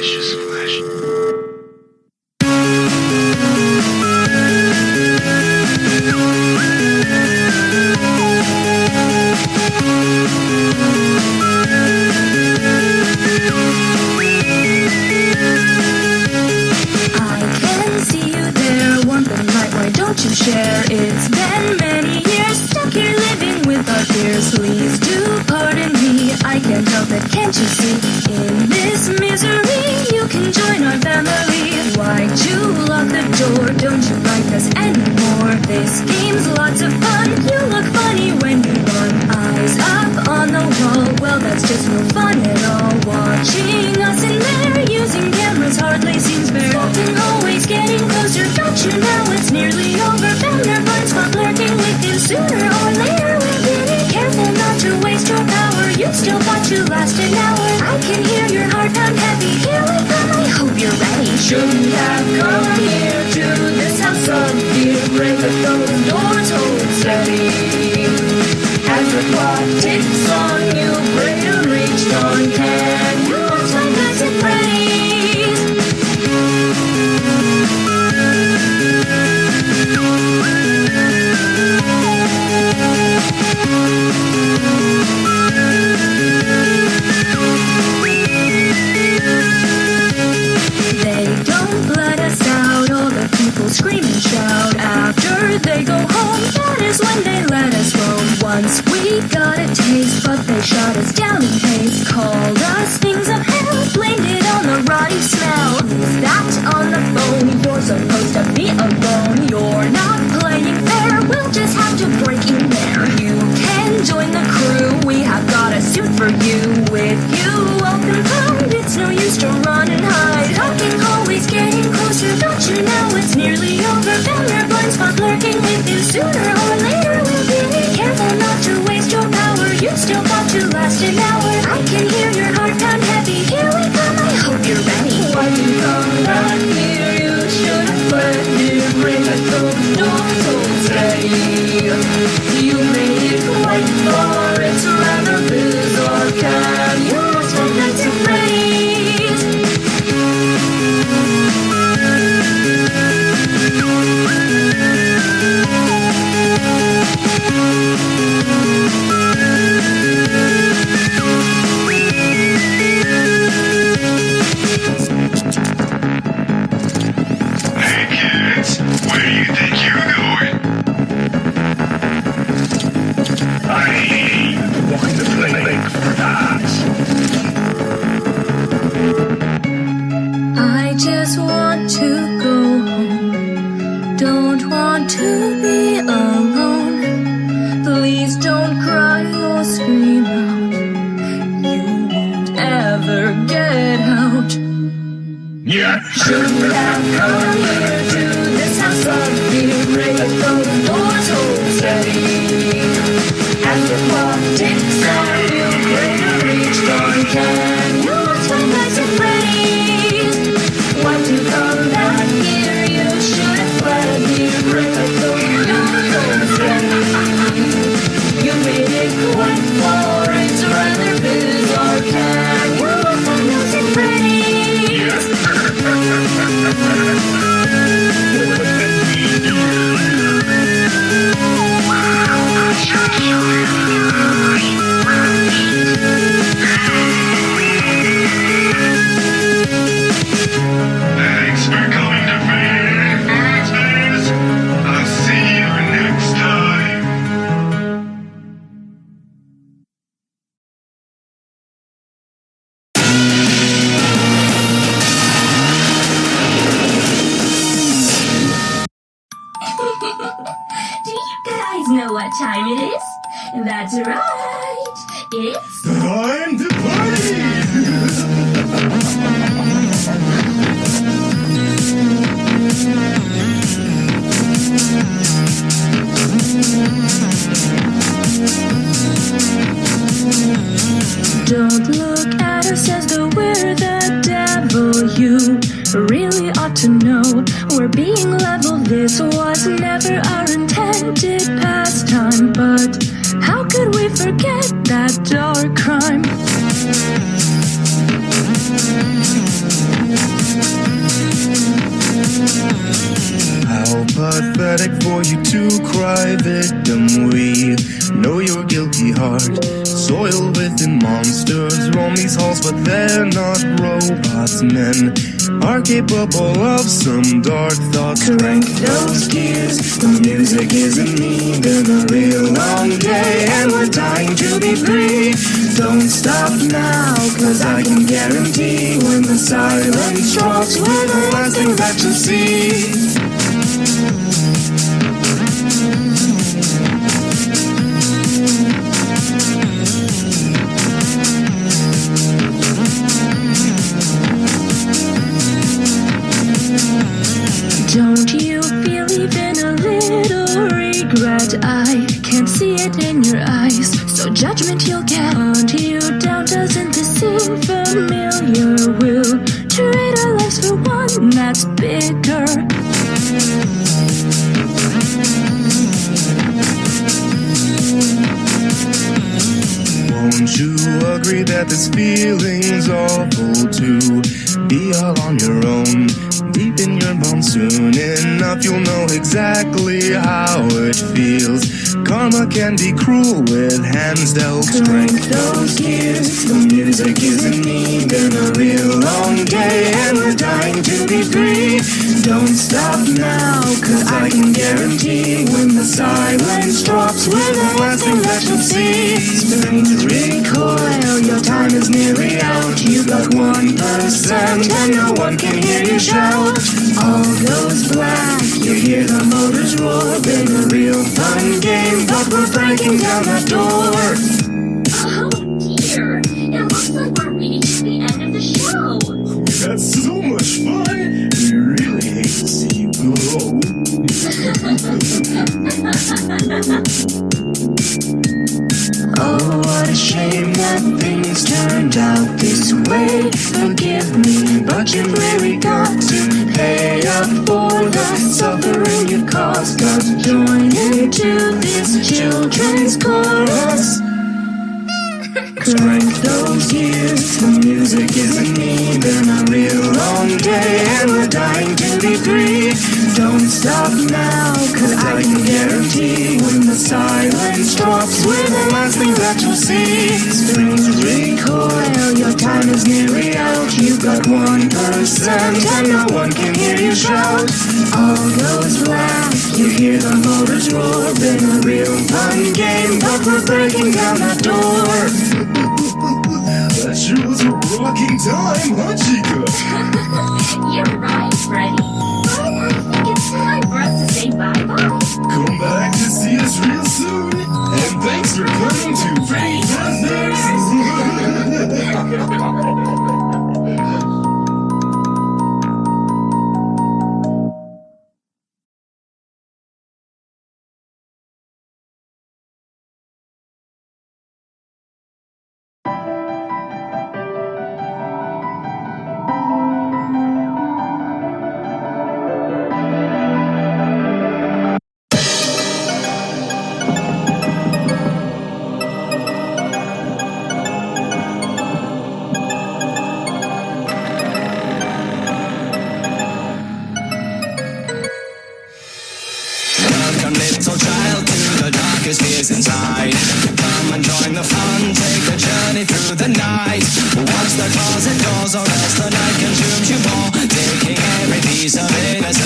delicious flesh. To share. It's been many years stuck here living with our fears. Please do pardon me, I can't help it, can't you see? In this misery, you can join our family. Why'd you lock the door? Don't you like us anymore? This game's lots of fun. You look funny when you run. Eyes up on the wall, well that's just no fun at all. Watching us in there, using cameras hardly seems fair. Often always getting closer, got you now, it's nearly over. Found our blind spot lurking with you. Sooner or later we'll get it. Careful not to waste your power. You've still got to last an hour. I can hear your heart pound heavy. Here we come, I hope you're ready. Shouldn't have come here to this house of fear. Break up those doors, hold steady. As the clock ticks on you, pray to reach dawn. Can you find us at Freddy's? Scream and shout after they go home. That is when they let us roam. Once we got a taste, but they shot us down in haste. Called us things of hell, blamed it on the rotty smell. Who's that on the phone? You're supposed to be alone. You're not playing fair, we'll just have to break in there. You can join the crew, we have got a suit for you. With you all confirmed, it's no use to run and hide. Talking always getting closer, got you now, it's nearly over. Found our blind spot lurking with you. Sooner or later we'll get it. Careful not to waste your power. You've still got to last an hour. I can hear your heart pound heavy. Here we come, I hope you're ready. Why you come back here? You should have fled. Here, break at those doors, hold steady. You made it quite far. It's rather bizarre. Can you find us at Freddy's? Where do you think you're going? I want to play for that. I just want to go home. Don't want to be alone. Please don't cry or scream out. You won't ever get out. Yeah. Shouldn't have come here to this house of fear. Break those doors, hold steady. As the clock ticks on you, pray to reach dawn. Can you find us at Freddy's? Why'd you come back here? You should have fled here. Break those doors, hold steady. You made it quite far, it's rather bizarre. Can you find us at Freddy's? Thanks for coming to Freddy's. I'll see you next time. Do you guys know what time it is? That's right. It's Time to party! Don't look at us as though we're the devil. You really ought to know we're being level. This was never our intended pastime, but how could we forget that dark crime? cry victim. We know your guilty heart, soiled within monsters, roam these halls, but they're not robots. Men are capable of some dark thoughts. Crank those gears, the music isn't me. Been a real long day and we're dying to be free. Don't stop now, cause I can guarantee when the silence drops, we're the last thing that you see. Don't you feel even a little regret? I can't see it in your eyes, so judgment you'll get. Hunt you down, doesn't this seem familiar? We'll trade our lives for one that's bigger. Won't you agree that this feeling's awful to be all on your own? Deep in your bones, soon enough you'll know exactly how it feels. Karma can be cruel with hands dealt Crank strength. those gears, the music isn't me. Been a real long day and we're dying to be free. Don't stop now, cause I can guarantee when the silence drops, we're the last thing that you'll see. Springs recoil, your time is nearly out. You got 1% and no one can hear you shout. All goes black, you hear the motors roar. Been a real fun game, but we're breaking down that door. Oh dear, it looks like we're reaching the end of the show. We had so much fun. We really hate to see you go. Oh, what a shame that things turned out this way. Forgive me, but you've really got to pay up for the suffering you caused. Cause join into this children's chorus. Crank those gears, the music isn't me. Been a real long day and we're dying to be free. Don't stop now, cause I can guarantee when the silence drops, we're the last thing that you'll see. Springs recoil, your time is nearly out. You've got 1% and no one can hear you shout. All goes black, you hear the motors roar. Been a real fun game, but we're breaking down that door. That sure was a rocking time, huh, Chica? You're right, Freddy. But I think it's time for us to say bye-bye. Come back to see us real soon. And thanks for coming to Freddy's Welcome, little child, to the darkest fears inside. Come and join the fun, take a journey through the night. Watch the closet doors, or else the night consumes you more, taking every piece of innocence